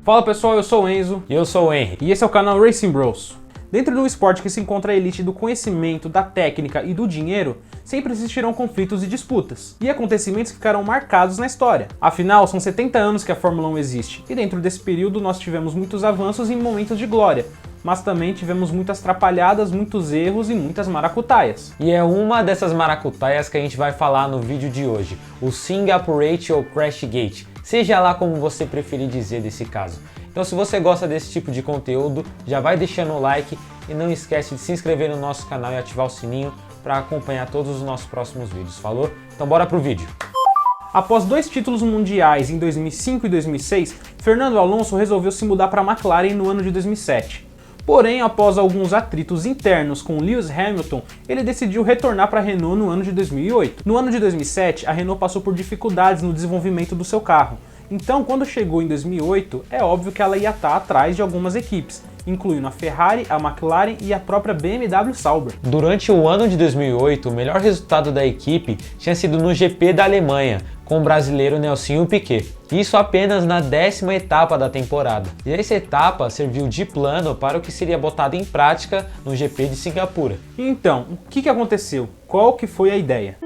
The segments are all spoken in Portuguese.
Fala pessoal, eu sou o Enzo. E eu sou o Henry. E esse é o canal Racing Bros. Dentro do esporte que se encontra a elite do conhecimento, da técnica e do dinheiro, sempre existirão conflitos e disputas, e acontecimentos que ficarão marcados na história. Afinal, são 70 anos que a Fórmula 1 existe, e dentro desse período nós tivemos muitos avanços e momentos de glória, mas também tivemos muitas atrapalhadas, muitos erros e muitas maracutaias. E é uma dessas maracutaias que a gente vai falar no vídeo de hoje, o Singapore ou Crash Gate, seja lá como você preferir dizer desse caso. Então se você gosta desse tipo de conteúdo, já vai deixando o like e não esquece de se inscrever no nosso canal e ativar o sininho para acompanhar todos os nossos próximos vídeos, falou? Então bora pro vídeo! Após 2 títulos mundiais em 2005 e 2006, Fernando Alonso resolveu se mudar para a McLaren no ano de 2007. Porém, após alguns atritos internos com Lewis Hamilton, ele decidiu retornar para a Renault no ano de 2008. No ano de 2007, a Renault passou por dificuldades no desenvolvimento do seu carro. Então, quando chegou em 2008, é óbvio que ela ia estar atrás de algumas equipes, incluindo a Ferrari, a McLaren e a própria BMW Sauber. Durante o ano de 2008, o melhor resultado da equipe tinha sido no GP da Alemanha, com o brasileiro Nelsinho Piquet. Isso apenas na 10ª etapa da temporada. E essa etapa serviu de plano para o que seria botado em prática no GP de Singapura. Então, o que aconteceu? Qual que foi a ideia?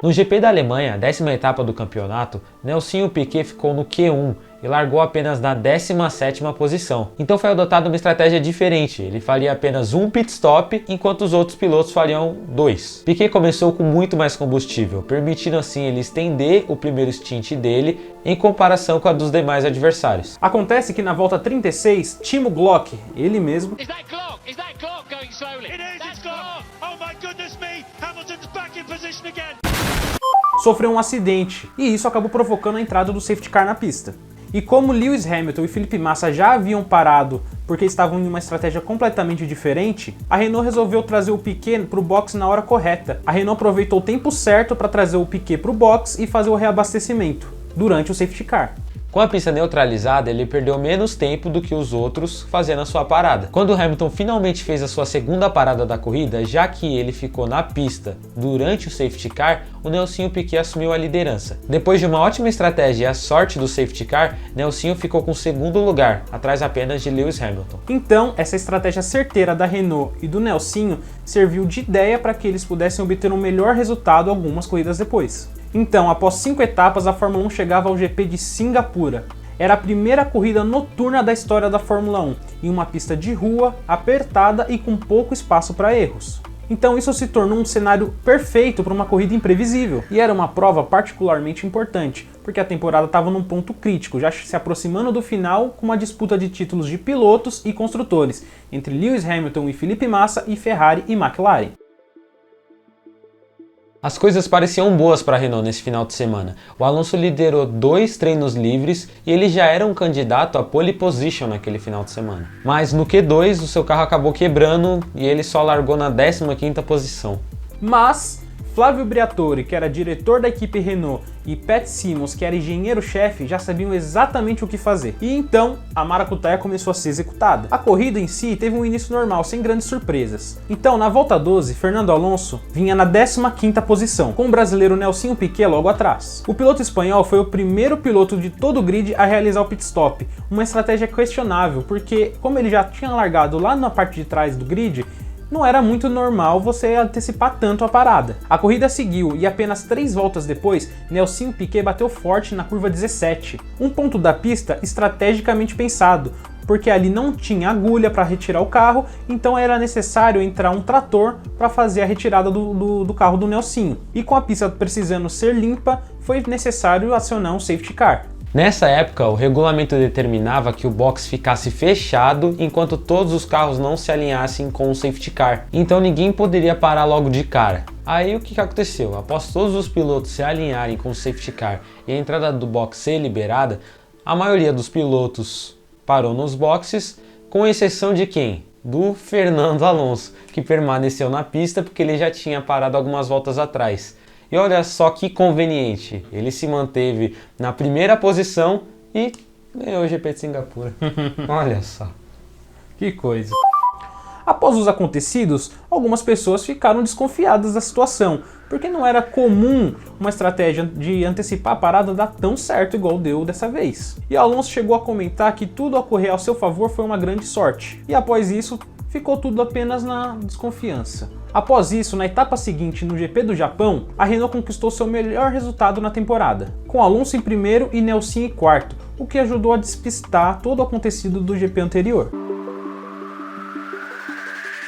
No GP da Alemanha, a 10ª etapa do campeonato, Nelsinho Piquet ficou no Q1 e largou apenas na 17ª posição. Então foi adotada uma estratégia diferente, ele faria apenas um pit stop, enquanto os outros pilotos fariam 2. Piquet começou com muito mais combustível, permitindo assim ele estender o primeiro stint dele em comparação com a dos demais adversários. Acontece que na volta 36, Timo Glock, ele mesmo, sofreu um acidente, e isso acabou provocando a entrada do safety car na pista. E como Lewis Hamilton e Felipe Massa já haviam parado porque estavam em uma estratégia completamente diferente, a Renault resolveu trazer o Piquet para o box na hora correta. A Renault aproveitou o tempo certo para trazer o Piquet para o box e fazer o reabastecimento durante o safety car. Com a pista neutralizada, ele perdeu menos tempo do que os outros fazendo a sua parada. Quando o Hamilton finalmente fez a sua segunda parada da corrida, já que ele ficou na pista durante o safety car, o Nelsinho Piquet assumiu a liderança. Depois de uma ótima estratégia e a sorte do safety car, Nelsinho ficou com o segundo lugar, atrás apenas de Lewis Hamilton. Então, essa estratégia certeira da Renault e do Nelsinho serviu de ideia para que eles pudessem obter um melhor resultado algumas corridas depois. Então, após 5 etapas, a Fórmula 1 chegava ao GP de Singapura. Era a primeira corrida noturna da história da Fórmula 1, em uma pista de rua, apertada e com pouco espaço para erros. Então isso se tornou um cenário perfeito para uma corrida imprevisível, e era uma prova particularmente importante, porque a temporada estava num ponto crítico, já se aproximando do final com uma disputa de títulos de pilotos e construtores, entre Lewis Hamilton e Felipe Massa e Ferrari e McLaren. As coisas pareciam boas para a Renault nesse final de semana. O Alonso liderou 2 treinos livres e ele já era um candidato a pole position naquele final de semana. Mas no Q2 o seu carro acabou quebrando e ele só largou na 15ª posição. Mas Flávio Briatore, que era diretor da equipe Renault, e Pat Symonds, que era engenheiro-chefe, já sabiam exatamente o que fazer. E então, a maracutaia começou a ser executada. A corrida em si teve um início normal, sem grandes surpresas. Então, na volta 12, Fernando Alonso vinha na 15ª posição, com o brasileiro Nelsinho Piquet logo atrás. O piloto espanhol foi o primeiro piloto de todo o grid a realizar o pit stop, uma estratégia questionável, porque como ele já tinha largado lá na parte de trás do grid, não era muito normal você antecipar tanto a parada. A corrida seguiu e apenas 3 voltas depois, Nelsinho Piquet bateu forte na curva 17. Um ponto da pista estrategicamente pensado, porque ali não tinha agulha para retirar o carro, então era necessário entrar um trator para fazer a retirada do carro do Nelsinho. E com a pista precisando ser limpa, foi necessário acionar um safety car. Nessa época, o regulamento determinava que o box ficasse fechado enquanto todos os carros não se alinhassem com o safety car, então ninguém poderia parar logo de cara. Aí o que aconteceu? Após todos os pilotos se alinharem com o safety car e a entrada do box ser liberada, a maioria dos pilotos parou nos boxes, com exceção de quem? Do Fernando Alonso, que permaneceu na pista porque ele já tinha parado algumas voltas atrás. E olha só que conveniente, ele se manteve na primeira posição e ganhou o GP de Singapura. Olha só. Que coisa. Após os acontecidos, algumas pessoas ficaram desconfiadas da situação, porque não era comum uma estratégia de antecipar a parada dar tão certo igual deu dessa vez. E Alonso chegou a comentar que tudo ocorrer ao seu favor foi uma grande sorte, e após isso ficou tudo apenas na desconfiança. Após isso, na etapa seguinte, no GP do Japão, a Renault conquistou seu melhor resultado na temporada, com Alonso em primeiro e Nelson em quarto, o que ajudou a despistar todo o acontecido do GP anterior.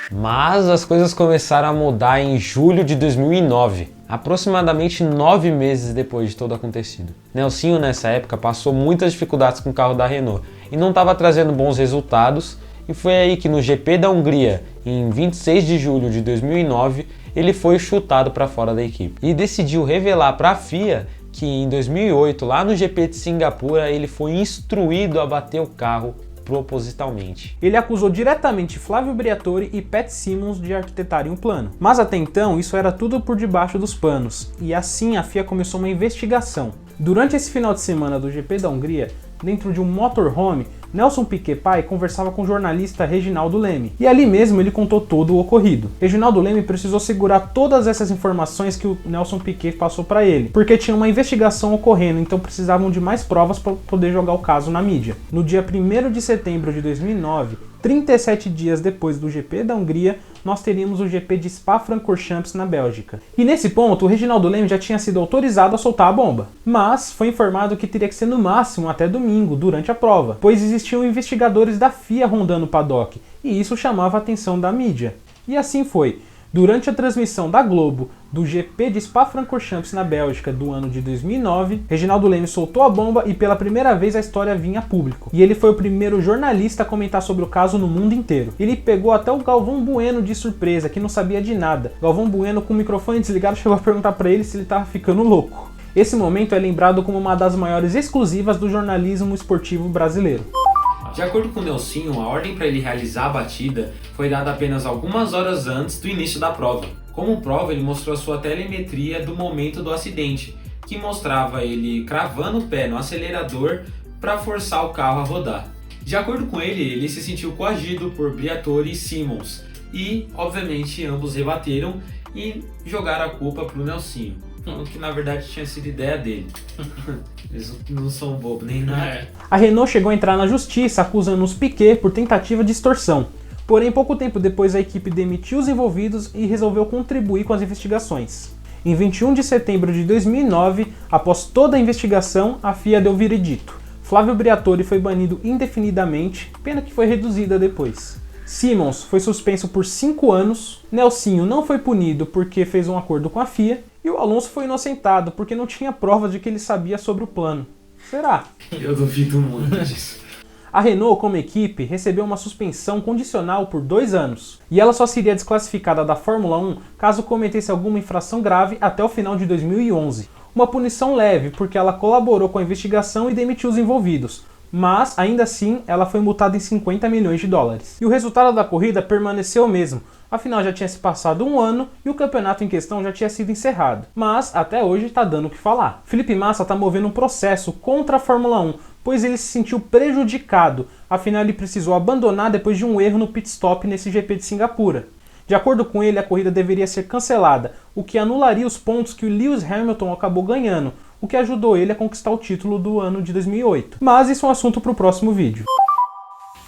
Mas as coisas começaram a mudar em julho de 2009, aproximadamente 9 meses depois de todo acontecido. Nelsinho nessa época passou muitas dificuldades com o carro da Renault e não estava trazendo bons resultados, e foi aí que no GP da Hungria, em 26 de julho de 2009, ele foi chutado para fora da equipe e decidiu revelar para a FIA que em 2008, lá no GP de Singapura, ele foi instruído a bater o carro propositalmente. Ele acusou diretamente Flavio Briatore e Pat Symonds de arquitetarem um plano. Mas até então, isso era tudo por debaixo dos panos, e assim a FIA começou uma investigação. Durante esse final de semana do GP da Hungria, dentro de um motorhome, Nelson Piquet pai conversava com o jornalista Reginaldo Leme, e ali mesmo ele contou todo o ocorrido. Reginaldo Leme precisou segurar todas essas informações que o Nelson Piquet passou para ele, porque tinha uma investigação ocorrendo, então precisavam de mais provas para poder jogar o caso na mídia. No dia 1º de setembro de 2009, 37 dias depois do GP da Hungria, nós teríamos o GP de Spa-Francorchamps na Bélgica. E nesse ponto, o Reginaldo Leme já tinha sido autorizado a soltar a bomba, mas foi informado que teria que ser no máximo até domingo, durante a prova, pois existiam investigadores da FIA rondando o paddock, e isso chamava a atenção da mídia. E assim foi. Durante a transmissão da Globo do GP de Spa-Francorchamps na Bélgica do ano de 2009, Reginaldo Leme soltou a bomba e pela primeira vez a história vinha a público. E ele foi o primeiro jornalista a comentar sobre o caso no mundo inteiro. Ele pegou até o Galvão Bueno de surpresa, que não sabia de nada. Galvão Bueno, com o microfone desligado, chegou a perguntar para ele se ele estava ficando louco. Esse momento é lembrado como uma das maiores exclusivas do jornalismo esportivo brasileiro. De acordo com Nelsinho, a ordem para ele realizar a batida foi dada apenas algumas horas antes do início da prova. Como prova, ele mostrou a sua telemetria do momento do acidente, que mostrava ele cravando o pé no acelerador para forçar o carro a rodar. De acordo com ele se sentiu coagido por Briatore e Symonds e, obviamente, ambos rebateram e jogaram a culpa para o Nelsinho. Que na verdade tinha sido ideia dele. Eles não são bobos nem nada. A Renault chegou a entrar na justiça acusando os Piquet por tentativa de extorsão. Porém, pouco tempo depois a equipe demitiu os envolvidos e resolveu contribuir com as investigações. Em 21 de setembro de 2009, após toda a investigação, a FIA deu o veredito. Flavio Briatore foi banido indefinidamente, pena que foi reduzida depois. Symonds foi suspenso por 5 anos, Nelsinho não foi punido porque fez um acordo com a FIA, e o Alonso foi inocentado porque não tinha provas de que ele sabia sobre o plano. Será? Eu duvido muito disso. A Renault, como equipe, recebeu uma suspensão condicional por 2 anos, e ela só seria desclassificada da Fórmula 1 caso cometesse alguma infração grave até o final de 2011. Uma punição leve, porque ela colaborou com a investigação e demitiu os envolvidos, mas ainda assim ela foi multada em 50 milhões de dólares. E o resultado da corrida permaneceu o mesmo, afinal já tinha se passado 1 ano e o campeonato em questão já tinha sido encerrado. Mas até hoje está dando o que falar. Felipe Massa está movendo um processo contra a Fórmula 1, pois ele se sentiu prejudicado, afinal ele precisou abandonar depois de um erro no pit stop nesse GP de Singapura. De acordo com ele, a corrida deveria ser cancelada, o que anularia os pontos que o Lewis Hamilton acabou ganhando, o que ajudou ele a conquistar o título do ano de 2008. Mas isso é um assunto para o próximo vídeo.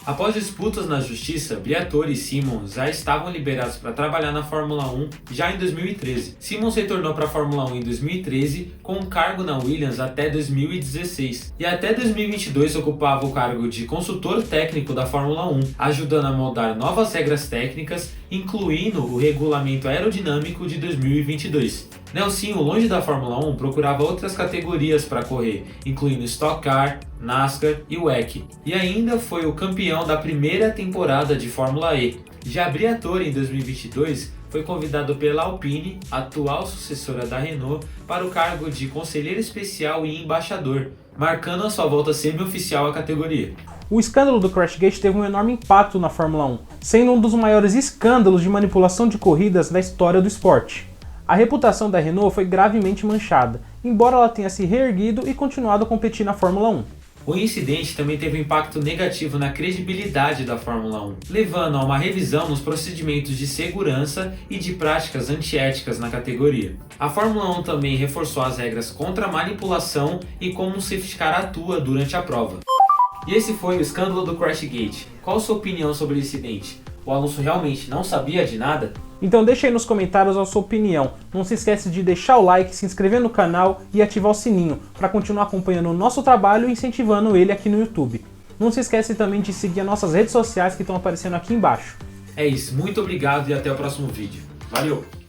Após disputas na justiça, Briatore e Symonds já estavam liberados para trabalhar na Fórmula 1 já em 2013. Symonds retornou para a Fórmula 1 em 2013 com um cargo na Williams até 2016 e até 2022 ocupava o cargo de consultor técnico da Fórmula 1, ajudando a moldar novas regras técnicas, incluindo o regulamento aerodinâmico de 2022. Nelsinho, longe da Fórmula 1, procurava outras categorias para correr, incluindo Stock Car, NASCAR e WEC, e ainda foi o campeão da primeira temporada de Fórmula E. Já Briatore, em 2022, foi convidado pela Alpine, atual sucessora da Renault, para o cargo de conselheiro especial e embaixador, marcando a sua volta semi-oficial à categoria. O escândalo do Crashgate teve um enorme impacto na Fórmula 1, sendo um dos maiores escândalos de manipulação de corridas da história do esporte. A reputação da Renault foi gravemente manchada, embora ela tenha se reerguido e continuado a competir na Fórmula 1. O incidente também teve um impacto negativo na credibilidade da Fórmula 1, levando a uma revisão nos procedimentos de segurança e de práticas antiéticas na categoria. A Fórmula 1 também reforçou as regras contra a manipulação e como um safety car atua durante a prova. E esse foi o escândalo do Crashgate. Qual a sua opinião sobre o incidente? O Alonso realmente não sabia de nada? Então deixa aí nos comentários a sua opinião. Não se esquece de deixar o like, se inscrever no canal e ativar o sininho para continuar acompanhando o nosso trabalho e incentivando ele aqui no YouTube. Não se esquece também de seguir as nossas redes sociais que estão aparecendo aqui embaixo. É isso, muito obrigado e até o próximo vídeo. Valeu!